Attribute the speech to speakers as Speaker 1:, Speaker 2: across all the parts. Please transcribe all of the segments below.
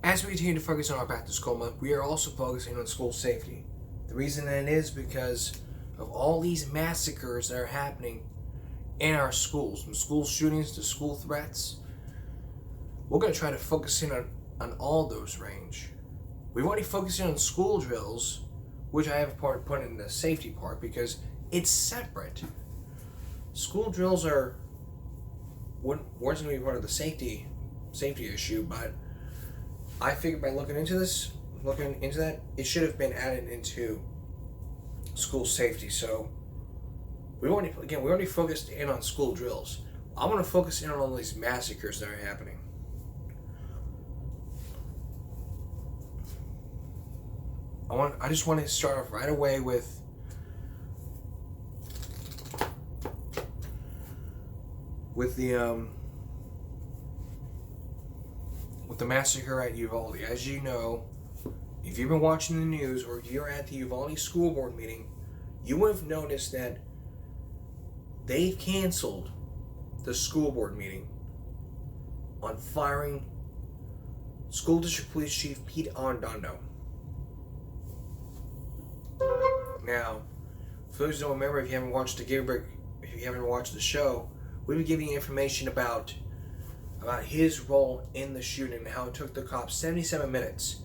Speaker 1: As we continue to focus on our back to school month, we are also focusing on school safety. The reason that is because of all these massacres that are happening in our schools, from school shootings to school threats. We're going to try to focus in on all those range. We've already focused in on school drills, which I have put in the safety part because it's separate. School drills weren't going to be part of the safety issue, but I figured by looking into that, it should have been added into school safety. So we already focused in on school drills. I want to focus in on all these massacres that are happening. I just want to start off right away with the massacre at Uvalde. As you know, if you've been watching the news or if you're at the Uvalde school board meeting, you would have noticed that they've canceled the school board meeting on firing School District Police Chief Pete Arredondo. Now, for those who don't remember, if you haven't watched the show, we've been giving you information about his role in the shooting and how it took the cops 77 minutes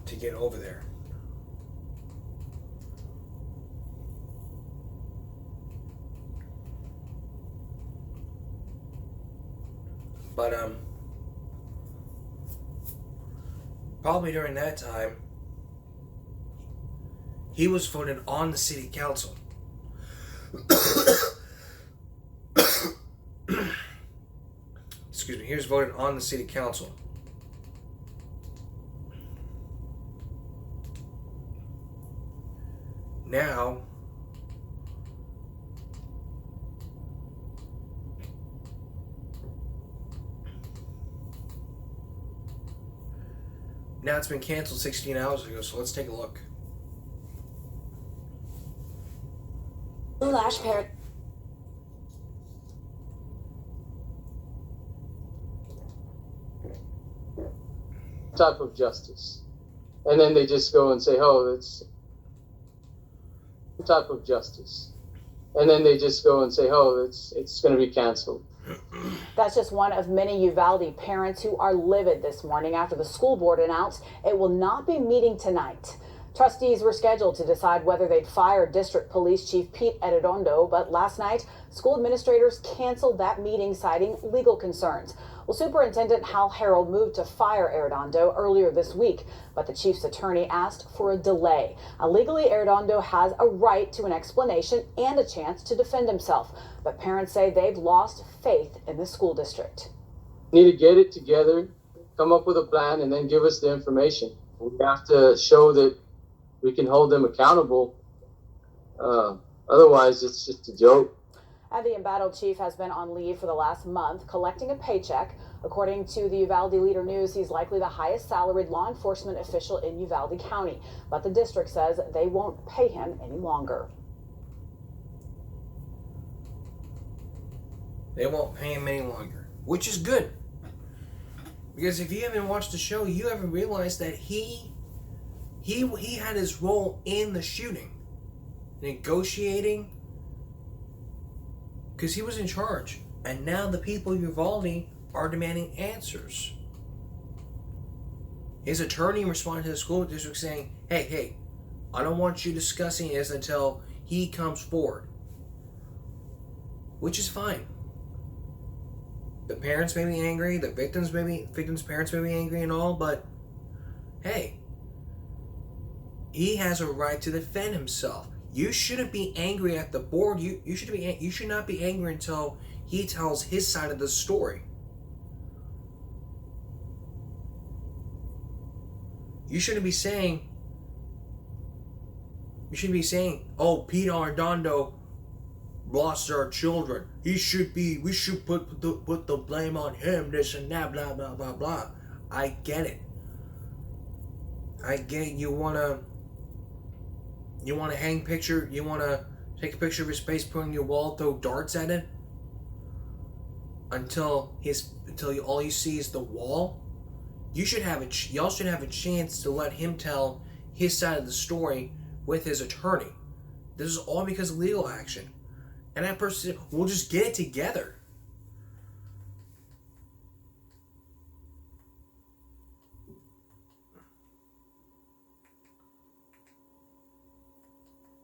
Speaker 1: to get over there. But probably during that time, he was voted on the city council. Excuse me, he was voted on the city council. Now, it's been canceled 16 hours ago, so let's take a look.
Speaker 2: Lash pair.
Speaker 3: Type of justice. And then they just go and say, oh, it's type of justice. And then they just go and say, oh, it's going to be canceled.
Speaker 2: That's just one of many Uvalde parents who are livid this morning after the school board announced it will not be meeting tonight. Trustees were scheduled to decide whether they'd fire District Police Chief Pete Arredondo, but last night, school administrators canceled that meeting, citing legal concerns. Well, Superintendent Hal Harold moved to fire Arredondo earlier this week, but the chief's attorney asked for a delay. Legally, Arredondo has a right to an explanation and a chance to defend himself, but parents say they've lost faith in the school district.
Speaker 3: Need to get it together, come up with a plan, and then give us the information. We have to show that we can hold them accountable. Otherwise, it's just a joke.
Speaker 2: And the embattled chief has been on leave for the last month, collecting a paycheck. According to the Uvalde Leader News, he's likely the highest salaried law enforcement official in Uvalde County. But the district says they won't pay him any longer.
Speaker 1: They won't pay him any longer, which is good. Because if you haven't watched the show, you haven't realized that he had his role in the shooting, negotiating, because he was in charge. And now the people of Uvalde are demanding answers. His attorney responded to the school district saying, hey, I don't want you discussing this until he comes forward. Which is fine. The parents may be angry, the victims' parents may be angry and all, but hey, he has a right to defend himself. You shouldn't be angry at the board. You should not be angry until he tells his side of the story. You shouldn't be saying, oh, Pete Arredondo lost our children. We should put the blame on him, this and that, blah, blah, blah, blah. I get it. You want to hang picture, you want to take a picture of his face, put it on your wall, throw darts at it until all you see is the wall. Y'all should have a chance to let him tell his side of the story with his attorney. This is all because of legal action. And that person said, we'll just get it together.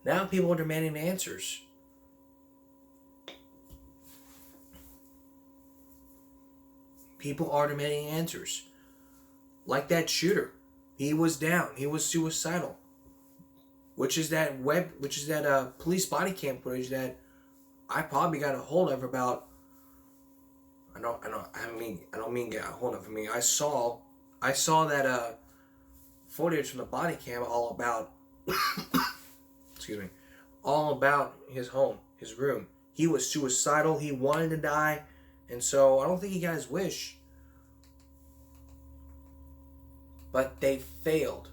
Speaker 1: Now people are demanding answers. People are demanding answers. Like that shooter. He was down. He was suicidal. Which is that police body cam footage that I probably got a hold of about. I don't mean get a hold of. I mean, I saw that footage from the body cam all about excuse me, all about his home, his room. He was suicidal. He wanted to die, and so I don't think he got his wish. But they failed.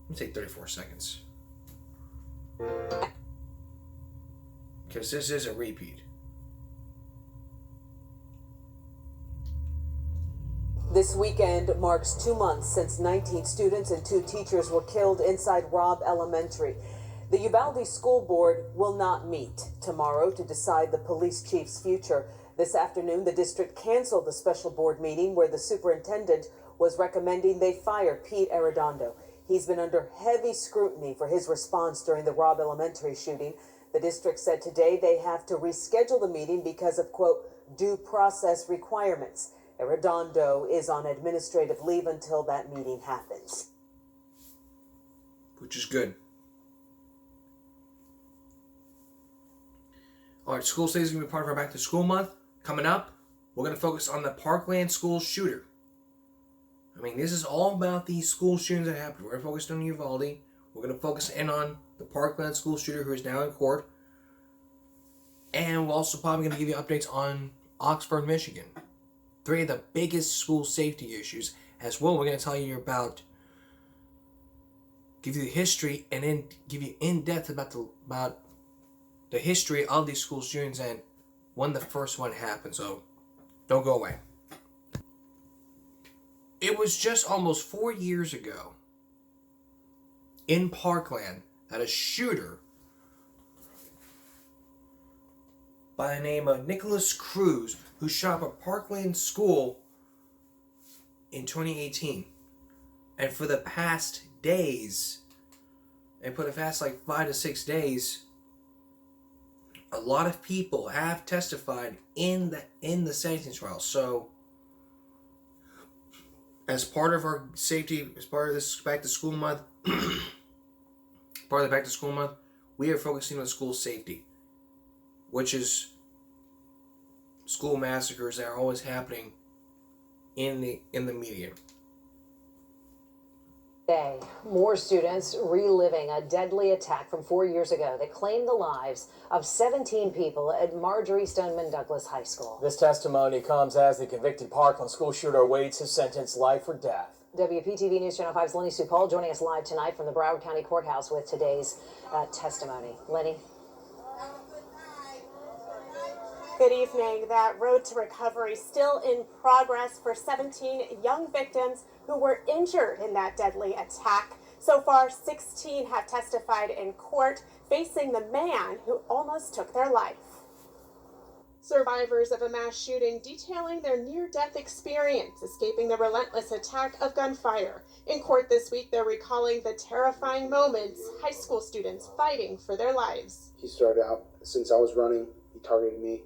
Speaker 1: Let me take 34 seconds. Because this is a repeat.
Speaker 4: This weekend marks 2 months since 19 students and 2 teachers were killed inside Robb Elementary. The Uvalde School Board will not meet tomorrow to decide the police chief's future. This afternoon, the district canceled the special board meeting where the superintendent was recommending they fire Pete Arredondo. He's been under heavy scrutiny for his response during the Robb Elementary shooting. The district said today they have to reschedule the meeting because of, quote, due process requirements. Arredondo is on administrative leave until that meeting happens.
Speaker 1: Which is good. Alright, school safety is going to be part of our Back to School Month. Coming up, we're going to focus on the Parkland school shooter. I mean, this is all about these school shootings that happened. We're going to focus on Uvalde. We're going to focus in on the Parkland school shooter who is now in court. And we're also probably going to give you updates on Oxford, Michigan. 3 of the biggest school safety issues. As well, we're going to tell you about, give you the history, and then give you in-depth about the history of these school shootings and when the first one happened. So, don't go away. It was just almost 4 years ago in Parkland that a shooter by the name of Nicholas Cruz, who shot up a Parkland school in 2018. And for the past days, and for the past like 5 to 6 days, a lot of people have testified in the sentencing trial. So, as part of our safety, as part of this Back to School Month, we are focusing on school safety, which is school massacres that are always happening in the media.
Speaker 2: Today, more students reliving a deadly attack from 4 years ago that claimed the lives of 17 people at Marjory Stoneman Douglas High School.
Speaker 5: This testimony comes as the convicted Parkland school shooter awaits his sentence, life or death.
Speaker 2: WPTV News Channel 5's Lenny Supal joining us live tonight from the Broward County Courthouse with today's testimony. Lenny?
Speaker 6: Good evening. That road to recovery still in progress for 17 young victims who were injured in that deadly attack. So far, 16 have testified in court, facing the man who almost took their life. Survivors of a mass shooting detailing their near-death experience, escaping the relentless attack of gunfire. In court this week, they're recalling the terrifying moments, high school students fighting for their lives.
Speaker 7: He started out, since I was running, he targeted me,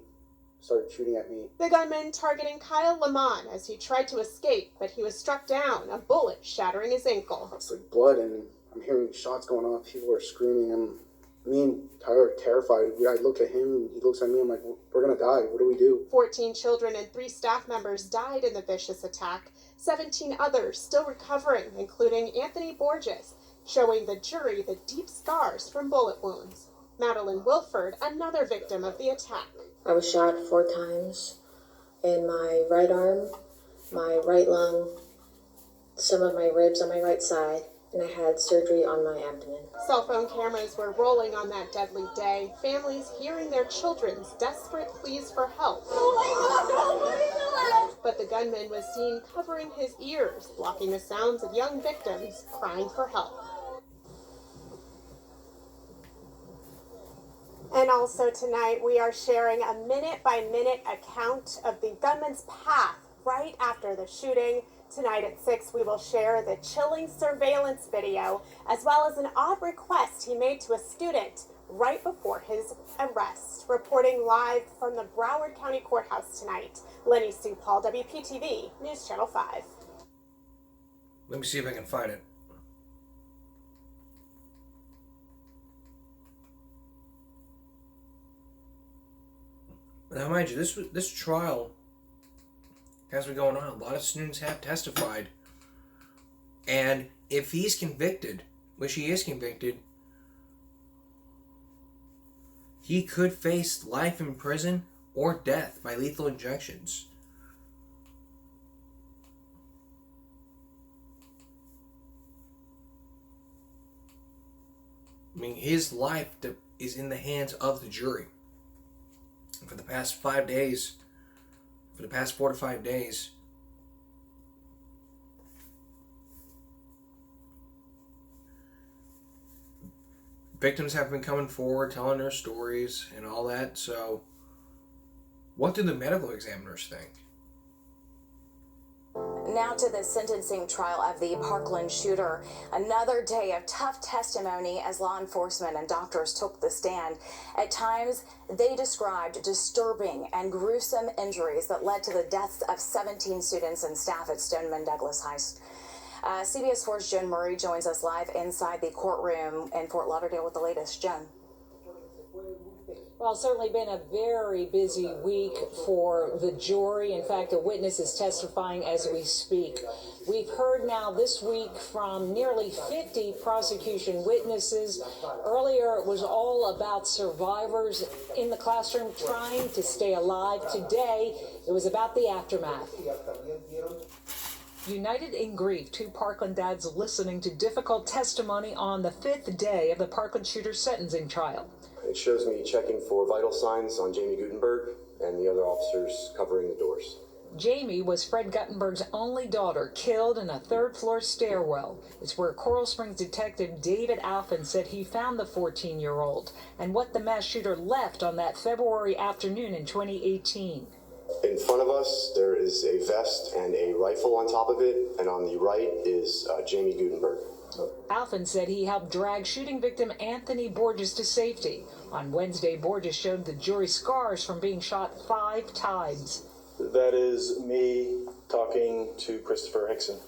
Speaker 7: started shooting at me.
Speaker 6: The gunman targeting Kyle Lamont as he tried to escape, but he was struck down, a bullet shattering his ankle.
Speaker 7: It's like blood, and I'm hearing shots going off, people are screaming, and me and Tyler are terrified. I look at him, and he looks at me, I'm like, we're gonna die, what do we do?
Speaker 6: 14 children and 3 staff members died in the vicious attack. 17 others still recovering, including Anthony Borges, showing the jury the deep scars from bullet wounds. Madeline Wilford, another victim of the attack.
Speaker 8: I was shot 4 times in my right arm, my right lung, some of my ribs on my right side, and I had surgery on my abdomen.
Speaker 6: Cell phone cameras were rolling on that deadly day, families hearing their children's desperate pleas for help. But the gunman was seen covering his ears, blocking the sounds of young victims crying for help. And also tonight, we are sharing a minute-by-minute account of the gunman's path right after the shooting. Tonight at 6, we will share the chilling surveillance video, as well as an odd request he made to a student right before his arrest. Reporting live from the Broward County Courthouse tonight, Lenny Sue Paul, WPTV News Channel 5.
Speaker 1: Let me see if I can find it. Now, mind you, this trial has been going on. A lot of students have testified. And if he's convicted, which he is convicted, he could face life in prison or death by lethal injections. I mean, his life is in the hands of the jury. For the past 5 days, for the past 4 to 5 days, victims have been coming forward, telling their stories and all that. So, what do the medical examiners think?
Speaker 9: Now to the sentencing trial of the Parkland shooter. Another day of tough testimony as law enforcement and doctors took the stand. At times, they described disturbing and gruesome injuries that led to the deaths of 17 students and staff at Stoneman Douglas High School. CBS 4's Joan Murray joins us live inside the courtroom in Fort Lauderdale with the latest. Joan.
Speaker 10: Well, it's certainly been a very busy week for the jury. In fact, a witness is testifying as we speak. We've heard now this week from nearly 50 prosecution witnesses. Earlier, it was all about survivors in the classroom trying to stay alive. Today, it was about the aftermath. United in grief, two Parkland dads listening to difficult testimony on the 5th day of the Parkland shooter's sentencing trial.
Speaker 11: It shows me checking for vital signs on Jamie Gutenberg and the other officers covering the doors.
Speaker 10: Jamie was Fred Guttenberg's only daughter, killed in a third-floor stairwell. It's where Coral Springs detective David Alphen said he found the 14-year-old and what the mass shooter left on that February afternoon in 2018.
Speaker 11: In front of us, there is a vest and a rifle on top of it, and on the right is Jamie Gutenberg.
Speaker 10: Alphen said he helped drag shooting victim Anthony Borges to safety. On Wednesday, Borges showed the jury scars from being shot 5 times.
Speaker 12: That is me talking to Christopher Hickson.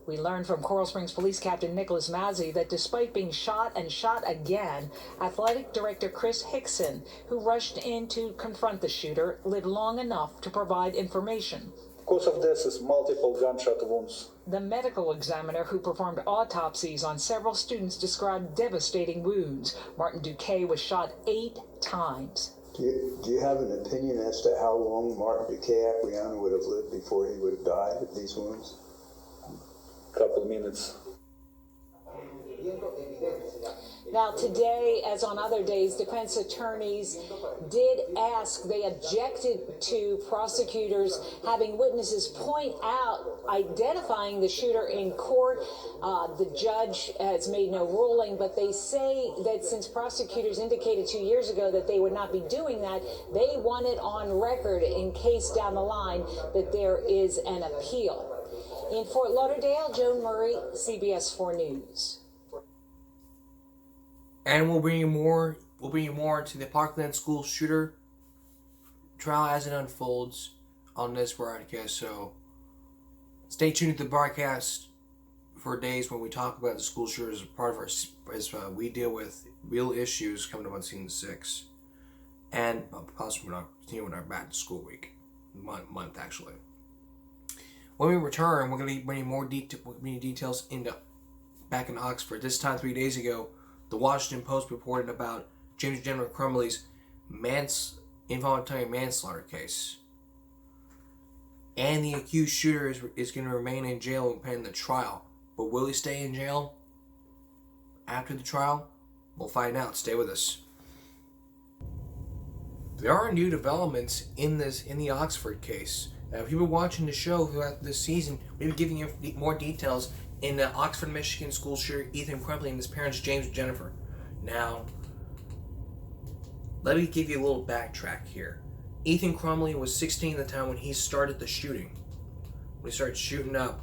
Speaker 10: We learned from Coral Springs Police Captain Nicholas Mazzi that despite being shot and shot again, athletic director Chris Hickson, who rushed in to confront the shooter, lived long enough to provide information.
Speaker 12: The cause of death is multiple gunshot wounds.
Speaker 10: The medical examiner who performed autopsies on several students described devastating wounds. Martin Duque was shot 8 times.
Speaker 13: Do you have an opinion as to how long Martin Duque Aquiano would have lived before he would have died of these wounds?
Speaker 12: Couple of minutes.
Speaker 10: Now today, as on other days, defense attorneys did ask, they objected to prosecutors having witnesses point out identifying the shooter in court. The judge has made no ruling, but they say that since prosecutors indicated 2 years ago that they would not be doing that, they want it on record in case down the line that there is an appeal. In Fort Lauderdale, Joan Murray, CBS 4 News.
Speaker 1: And we'll bring you more into the Parkland school shooter trial as it unfolds on this broadcast. So stay tuned to the broadcast for days when we talk about the school shooters as part of our, as we deal with real issues coming up on Season 6. And possibly we're not continuing our back to school week. Month actually. When we return, we're going to be bringing more details back in Oxford. This time 3 days ago, the Washington Post reported about James General Crumley's involuntary manslaughter case. and the accused shooter is going to remain in jail pending the trial. But will he stay in jail after the trial? We'll find out. Stay with us. There are new developments in the Oxford case. Now, if you've been watching the show throughout this season, we've been giving you more details in the Oxford, Michigan school shooter Ethan Crumbley and his parents James and Jennifer. Now, let me give you a little backtrack here. Ethan Crumbley was 16 at the time when he started the shooting. When he started shooting up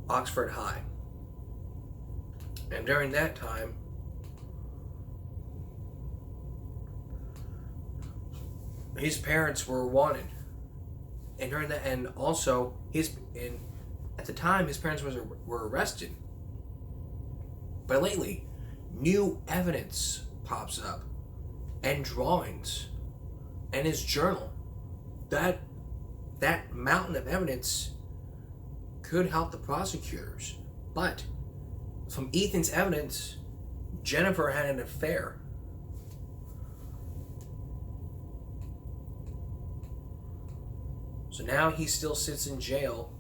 Speaker 1: Oxford High. And during that time, his parents were wanted. And during that, and also at the time, his parents were arrested. But lately, new evidence pops up, and drawings, and his journal. That mountain of evidence could help the prosecutors. But from Ethan's evidence, Jennifer had an affair. So now he still sits in jail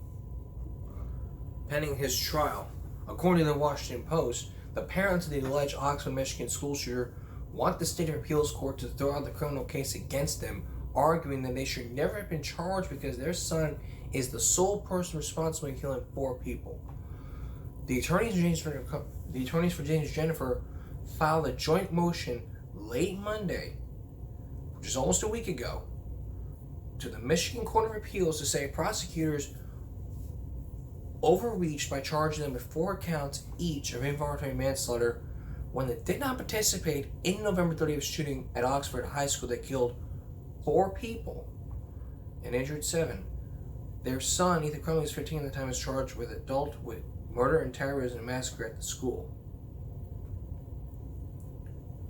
Speaker 1: pending his trial. According to the Washington Post, the parents of the alleged Oxford, Michigan school shooter want the state appeals court to throw out the criminal case against them, arguing that they should never have been charged because their son is the sole person responsible for killing 4 people. The attorneys for James Jennifer filed a joint motion late Monday, which is almost a week ago, to the Michigan Court of Appeals to say prosecutors overreached by charging them with 4 counts each of involuntary manslaughter when they did not participate in November 30th shooting at Oxford High School that killed 4 people and injured 7. Their son, Ethan Crumbley, is 15 at the time, is charged with murder and terrorism and massacre at the school.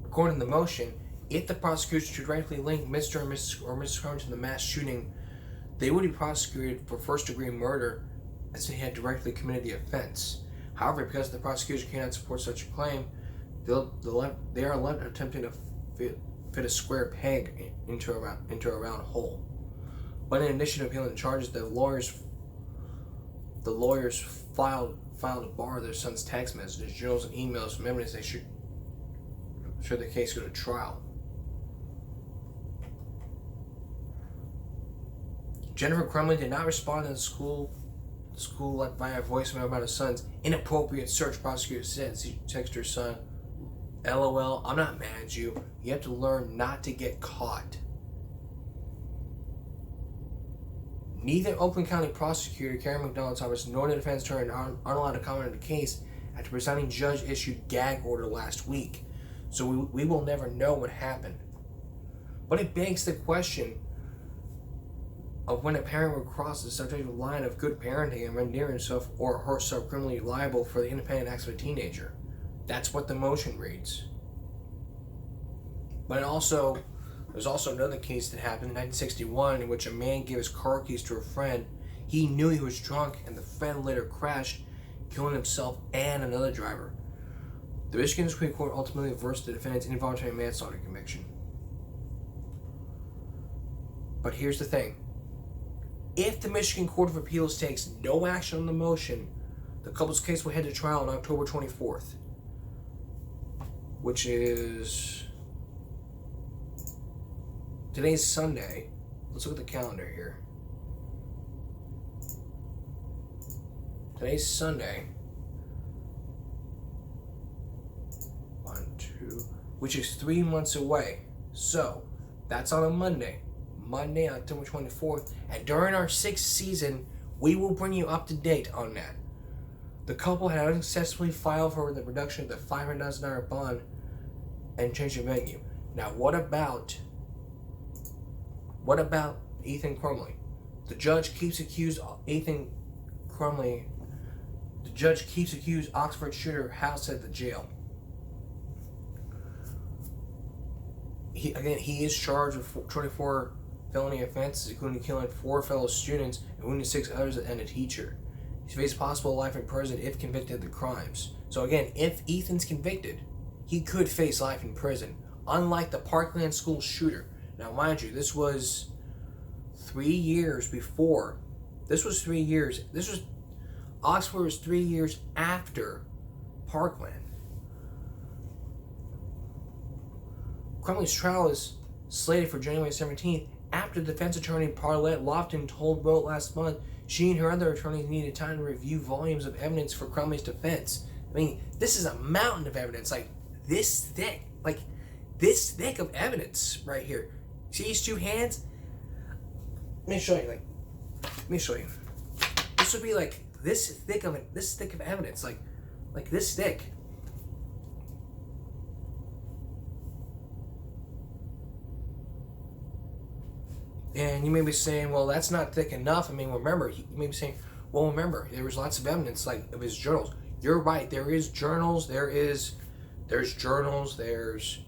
Speaker 1: According to the motion, if the prosecution should directly link Mr. or Mrs. Crumbley to the mass shooting, they would be prosecuted for first-degree murder as they had directly committed the offense. However, because the prosecution cannot support such a claim, they are left attempting to fit a square peg into a round hole. But in addition to appealing the charges, the lawyers filed to bar their son's text messages, journals, and emails from evidence they should the case go to trial. Jennifer Crumbley did not respond to the school left via voicemail about his son's inappropriate search. Prosecutor said she texted her son, "LOL, I'm not mad at you. You have to learn not to get caught." Neither Oakland County prosecutor Karen McDonald's office nor the defense attorney aren't allowed to comment on the case after the presiding judge issued gag order last week. So we will never know what happened. But it begs the question of when a parent would cross the subjective line of good parenting and render himself or herself criminally liable for the independent acts of a teenager. That's what the motion reads. But there's also another case that happened in 1961 in which a man gave his car keys to a friend. He knew he was drunk and the friend later crashed, killing himself and another driver. The Michigan Supreme Court ultimately reversed the defendant's involuntary manslaughter conviction. But here's the thing. If the Michigan Court of Appeals takes no action on the motion, the couple's case will head to trial on October 24th, which is today's Sunday. Let's look at the calendar here. Today's Sunday. 1, 2, which is 3 months away. So that's on a Monday, October 24th. And during our 6th season, we will bring you up to date on that. The couple had unsuccessfully filed for the reduction of the $500,000 bond and changed the venue. Now, what about Ethan Crumbley? The judge keeps accused Oxford shooter housed at the jail. He is charged with 24 felony offenses, including killing 4 fellow students and wounding 6 others and a teacher. He faces possible life in prison if convicted of the crimes. So again, if Ethan's convicted, he could face life in prison, unlike the Parkland school shooter. Now, mind you, this was 3 years before This was 3 years. Oxford was 3 years after Parkland. Crumbley's trial is slated for January 17th after defense attorney Paulette Lofton told Rote last month she and her other attorneys needed time to review volumes of evidence for Crumbley's defense. I mean, this is a mountain of evidence, like this thick of evidence right here. See these two hands? Let me show you. This would be like this thick of evidence, like this thick. And you may be saying, well, that's not thick enough. I mean, remember, you may be saying, well, remember, there was lots of evidence, like, of his journals. You're right, there is journals, there's journals, there's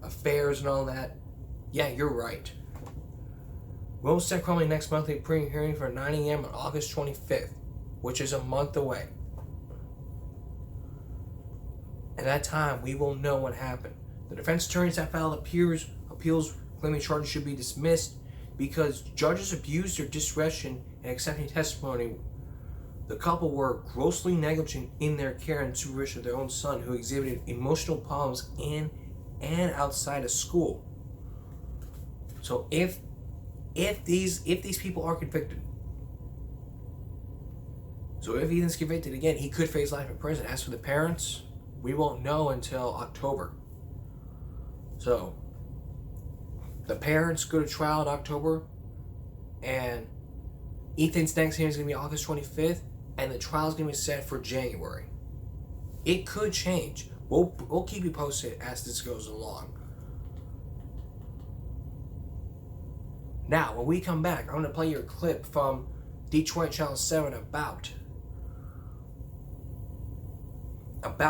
Speaker 1: affairs and all that. Yeah, you're right. We'll set Crumbley next monthly pre-hearing for 9 a.m. on August 25th, which is a month away. At that time, we will know what happened. The defense attorneys have filed appeals claiming charges should be dismissed because judges abused their discretion in accepting testimony. The couple were grossly negligent in their care and supervision of their own son, who exhibited emotional problems in and outside of school. So if these people are convicted, so if Ethan's convicted again, he could face life in prison. As for the parents, we won't know until October. So the parents go to trial in October, and Ethan's next hearing is going to be August 25th, and the trial is going to be set for January. It could change. We'll keep you posted as this goes along. Now, when we come back, I'm going to play you a clip from Detroit Channel 7 about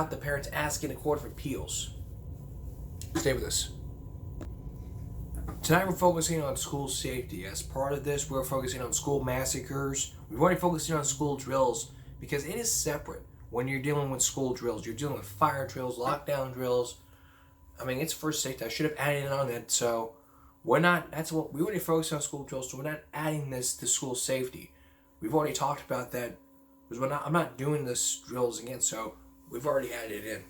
Speaker 1: the parents asking the Court of Appeals. Stay with us. Tonight we're focusing on school safety. As part of this, we're focusing on school massacres. We've already focused on school drills because it is separate when you're dealing with school drills. You're dealing with fire drills, lockdown drills. I mean, it's first safety. I should have added it on that. So we already focused on school drills, so we're not adding this to school safety. We've already talked about that because I'm not doing this drills again, so we've already added it in.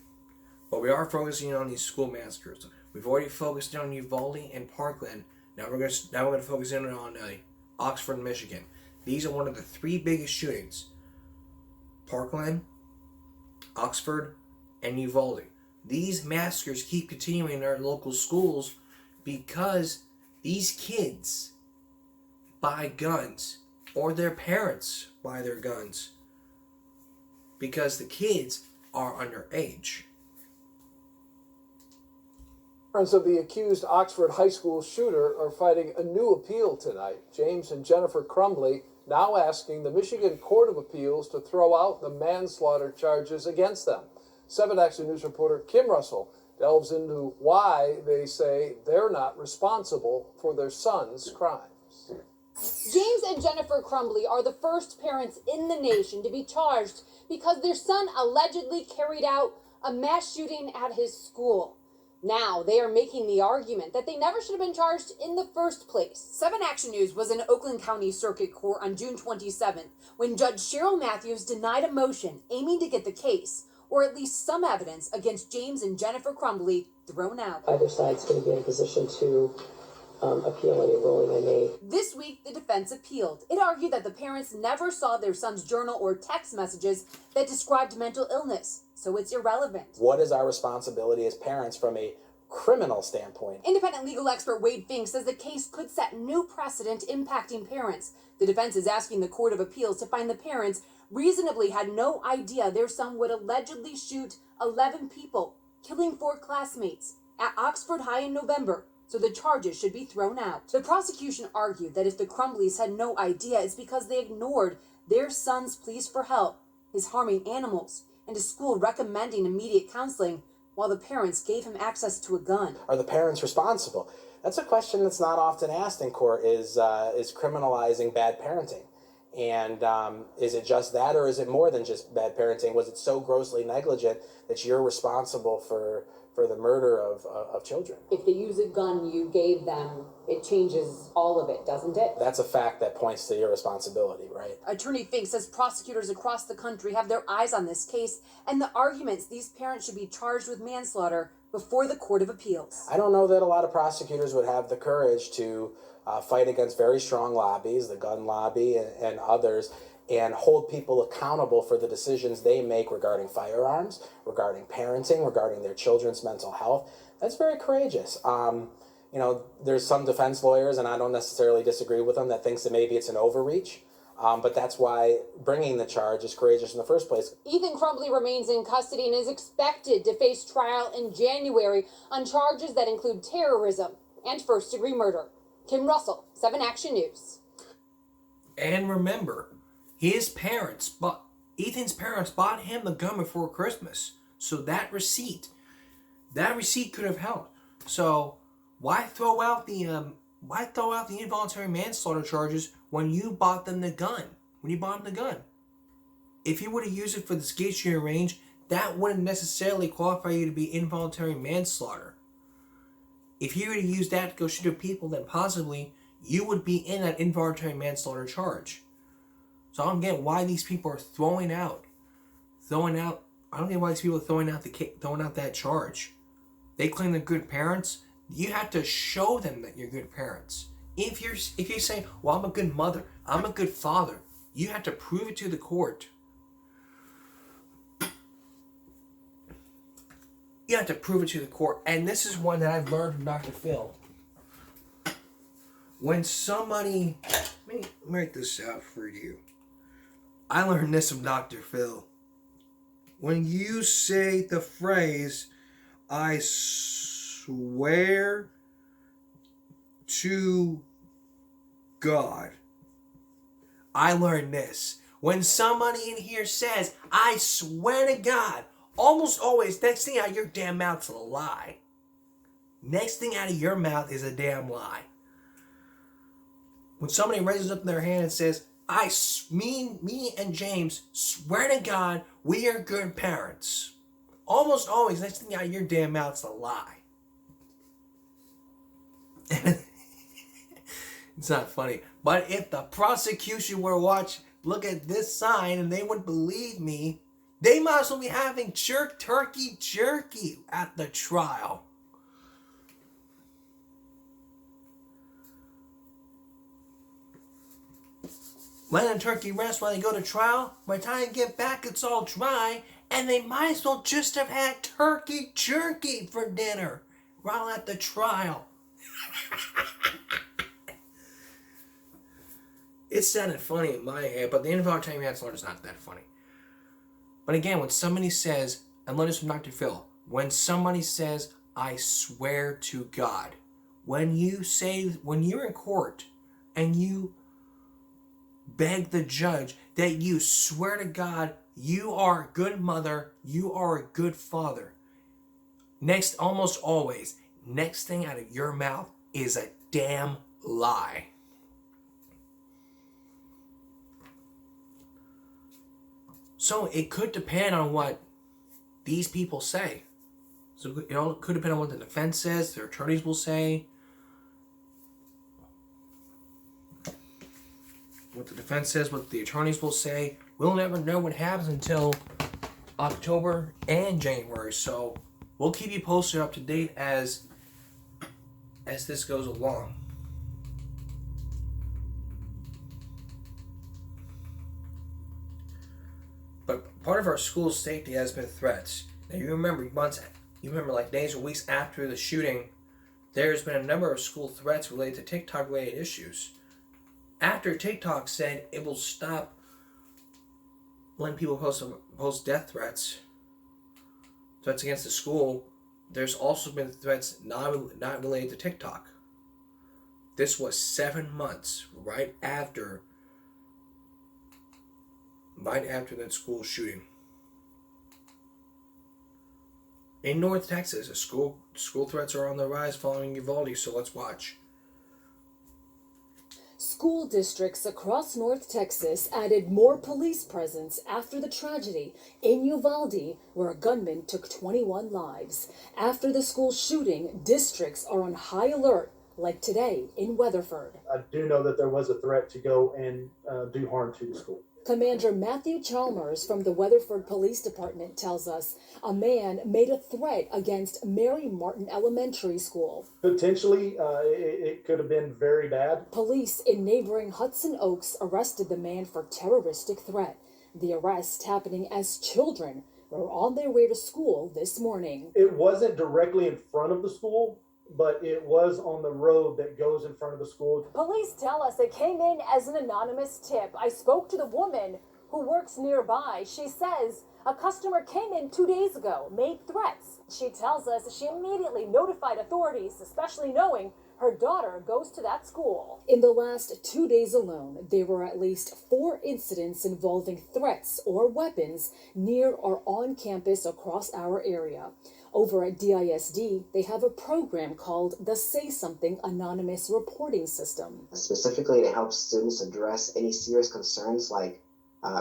Speaker 1: But we are focusing on these school massacres. We've already focused on Uvalde and Parkland. Now we're going to focus in on Oxford, Michigan. These are one of the three biggest shootings: Parkland, Oxford, and Uvalde. These massacres keep continuing in our local schools because these kids buy guns, or their parents buy their guns, because the kids are underage.
Speaker 14: Parents of the accused Oxford High School shooter are fighting a new appeal tonight. James and Jennifer Crumbley now asking the Michigan Court of Appeals to throw out the manslaughter charges against them. 7 Action News reporter Kim Russell delves into why they say they're not responsible for their son's crimes.
Speaker 15: James and Jennifer Crumbley are the first parents in the nation to be charged because their son allegedly carried out a mass shooting at his school. Now they are making the argument that they never should have been charged in the first place.
Speaker 16: 7 Action News was in Oakland County Circuit Court on June 27th when Judge Cheryl Matthews denied a motion aiming to get the case, or at least some evidence, against James and Jennifer Crumbley thrown out.
Speaker 8: Either side's going to be in a position to appeal any ruling they made.
Speaker 16: This week, the defense appealed. It argued that the parents never saw their son's journal or text messages that described mental illness, so it's irrelevant.
Speaker 5: What is our responsibility as parents from a criminal standpoint?
Speaker 16: Independent legal expert Wade Fink says the case could set new precedent impacting parents. The defense is asking the Court of Appeals to find the parents reasonably had no idea their son would allegedly shoot 11 people, killing 4 classmates, at Oxford High in November, so the charges should be thrown out. The prosecution argued that if the Crumbleys had no idea, it's because they ignored their son's pleas for help, his harming animals, and a school recommending immediate counseling, while the parents gave him access to a gun.
Speaker 5: Are the parents responsible? That's a question that's not often asked in court, is criminalizing bad parenting. And is it just that, or is it more than just bad parenting? Was it so grossly negligent that you're responsible for the murder of children?
Speaker 16: If they use a gun you gave them, it changes all of it, doesn't it?
Speaker 5: That's a fact that points to irresponsibility, right?
Speaker 16: Attorney Fink says prosecutors across the country have their eyes on this case and the arguments these parents should be charged with manslaughter before the Court of Appeals.
Speaker 5: I don't know that a lot of prosecutors would have the courage to fight against very strong lobbies, the gun lobby and others, and hold people accountable for the decisions they make regarding firearms, regarding parenting, regarding their children's mental health. That's very courageous. You know, there's some defense lawyers, and I don't necessarily disagree with them, that thinks that maybe it's an overreach. But that's why bringing the charge is courageous in the first place.
Speaker 15: Ethan Crumbley remains in custody and is expected to face trial in January on charges that include terrorism and first-degree murder. Kim Russell, 7 Action News.
Speaker 1: And remember, Ethan's parents bought him the gun before Christmas. So that receipt could have helped. So why throw out the involuntary manslaughter charges when you bought them the gun? If you would have used it for the skate shooting range, that wouldn't necessarily qualify you to be involuntary manslaughter. If you were to use that to go shoot at people, then possibly you would be in that involuntary manslaughter charge. So I don't get why these people are throwing out that charge. They claim they're good parents. You have to show them that you're good parents. If you say, well, I'm a good mother, I'm a good father, you have to prove it to the court. You have to prove it to the court. And this is one that I've learned from Dr. Phil. When somebody, let me write this out for you. I learned this from Dr. Phil. When you say the phrase, I swear to God, I learned this. When somebody in here says, I swear to God, almost always, next thing out of your damn mouth is a lie. Next thing out of your mouth is a damn lie. When somebody raises up their hand and says, me and James swear to God we are good parents, almost always, next thing out of your damn mouth is a lie. It's not funny. But if the prosecution were to look at this sign and they would believe me, they might as well be having turkey jerky at the trial. Let a turkey rest while they go to trial. By the time they get back, it's all dry, and they might as well just have had turkey jerky for dinner while at the trial. It sounded funny in my head, but the involuntary manslaughter is not that funny. But again, when somebody says, and learn this from Dr. Phil, when somebody says, I swear to God, when you're in court and you beg the judge that you swear to God you are a good mother, you are a good father, almost always, next thing out of your mouth is a damn lie. So it could depend on what these people say. So it all could depend on what the defense says, their attorneys will say. What the defense says, what the attorneys will say. We'll never know what happens until October and January. So we'll keep you posted up to date as this goes along. But part of our school's safety has been threats. Now you remember like days or weeks after the shooting, there's been a number of school threats related to TikTok-related issues. After TikTok said it will stop letting people post death threats against the school, there's also been threats not related to TikTok. This was 7 months right after that school shooting. In North Texas, school threats are on the rise following Uvalde, so let's watch.
Speaker 17: School districts across North Texas added more police presence after the tragedy in Uvalde, where a gunman took 21 lives. After the school shooting, districts are on high alert, like today in Weatherford.
Speaker 18: I do know that there was a threat to go and do harm to the school.
Speaker 17: Commander Matthew Chalmers from the Weatherford Police Department tells us a man made a threat against Mary Martin Elementary School.
Speaker 18: Potentially, it could have been very bad.
Speaker 17: Police in neighboring Hudson Oaks arrested the man for terroristic threat. The arrest happening as children were on their way to school this morning.
Speaker 18: It wasn't directly in front of the school, but it was on the road that goes in front of the school.
Speaker 2: Police tell us it came in as an anonymous tip. I spoke to the woman who works nearby. She says a customer came in 2 days ago, made threats. She tells us she immediately notified authorities, especially knowing her daughter goes to that school.
Speaker 17: In the last 2 days alone, there were at least 4 incidents involving threats or weapons near or on campus across our area. Over at DISD, they have a program called the Say Something Anonymous Reporting System.
Speaker 19: Specifically, it helps students address any serious concerns like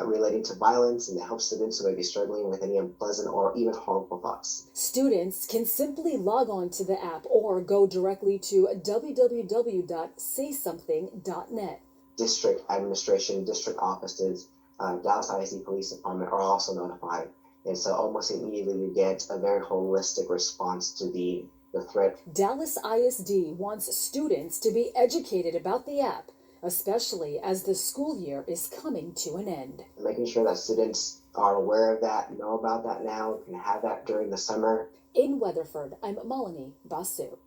Speaker 19: relating to violence, and it helps students who may be struggling with any unpleasant or even harmful thoughts.
Speaker 17: Students can simply log on to the app or go directly to www.saysomething.net.
Speaker 19: District administration, district offices, Dallas ISD Police Department are also notified. And so almost immediately you get a very holistic response to the threat.
Speaker 17: Dallas ISD wants students to be educated about the app, especially as the school year is coming to an end.
Speaker 19: Making sure that students are aware of that, know about that now, can have that during the summer.
Speaker 17: In Weatherford, I'm Malini Basu.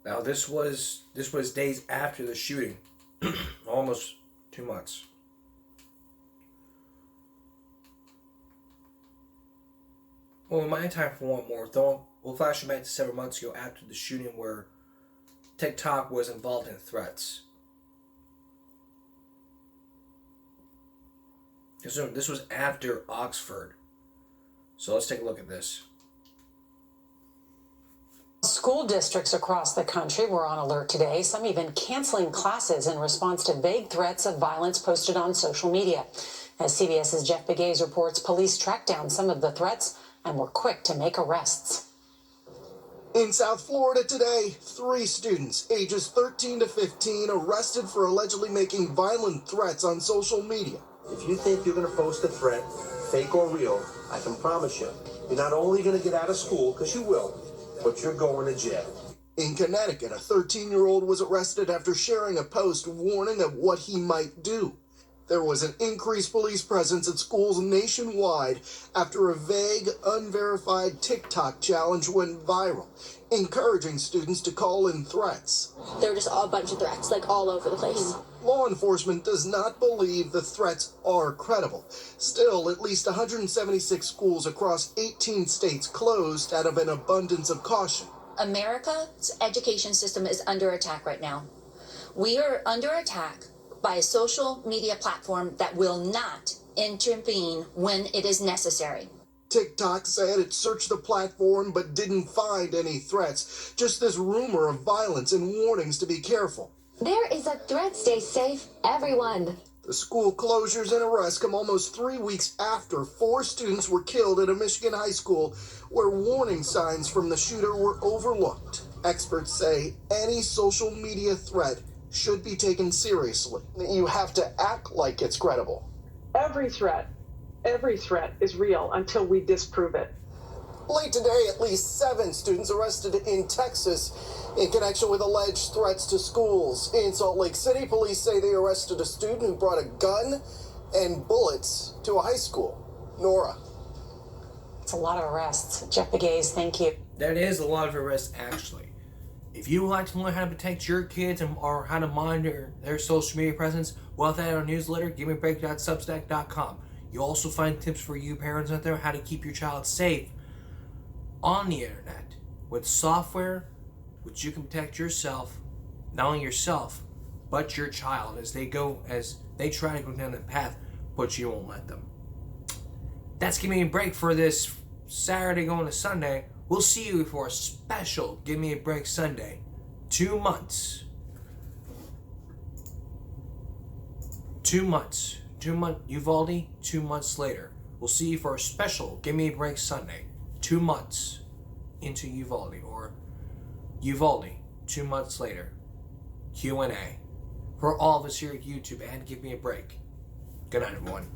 Speaker 1: Now this was days after the shooting, almost 2 months. Well, in my time for one more, though, we'll flash back to several months ago after the shooting where TikTok was involved in threats. This was after Oxford. So let's take a look at this.
Speaker 20: School districts across the country were on alert today, some even canceling classes in response to vague threats of violence posted on social media. As CBS's Jeff Begays reports, police tracked down some of the threats and were quick to make arrests.
Speaker 21: In South Florida today, 3 students, ages 13 to 15, arrested for allegedly making violent threats on social media.
Speaker 22: If you think you're going to post a threat, fake or real, I can promise you, you're not only going to get out of school, because you will, but you're going to jail.
Speaker 21: In Connecticut, a 13-year-old was arrested after sharing a post warning of what he might do. There was an increased police presence at schools nationwide after a vague, unverified TikTok challenge went viral, encouraging students to call in threats.
Speaker 23: There were just a bunch of threats, like all over the place.
Speaker 21: Law enforcement does not believe the threats are credible. Still, at least 176 schools across 18 states closed out of an abundance of caution.
Speaker 24: America's education system is under attack right now. We are under attack by a social media platform that will not intervene when it is necessary.
Speaker 21: TikTok said it searched the platform but didn't find any threats, just this rumor of violence and warnings to be careful.
Speaker 23: There is a threat. Stay safe, everyone.
Speaker 21: The school closures and arrests come almost 3 weeks after 4 students were killed at a Michigan high school where warning signs from the shooter were overlooked. Experts say any social media threat should be taken seriously. You have to act like it's credible.
Speaker 25: Every threat is real until we disprove it.
Speaker 21: Late today, at least 7 students arrested in Texas in connection with alleged threats to schools. In Salt Lake City, police say they arrested a student who brought a gun and bullets to a high school. Nora.
Speaker 20: It's a lot of arrests. Jeff Begays, thank you.
Speaker 1: That is a lot of arrests, actually. If you would like to learn how to protect your kids or how to monitor their social media presence, well, that our newsletter, gimmebreak.substack.com. You'll also find tips for you parents out there how to keep your child safe on the internet with software which you can protect yourself, not only yourself, but your child as they try to go down that path, but you won't let them. That's Give Me a Break for this Saturday going to Sunday. We'll see you for a special Give Me a Break Sunday. 2 months. 2 months. Uvalde, 2 months later. We'll see you for a special Give Me a Break Sunday. 2 months into Uvalde, or Uvalde, 2 months later. Q&A. For all of us here at YouTube and Give Me a Break. Good night, everyone.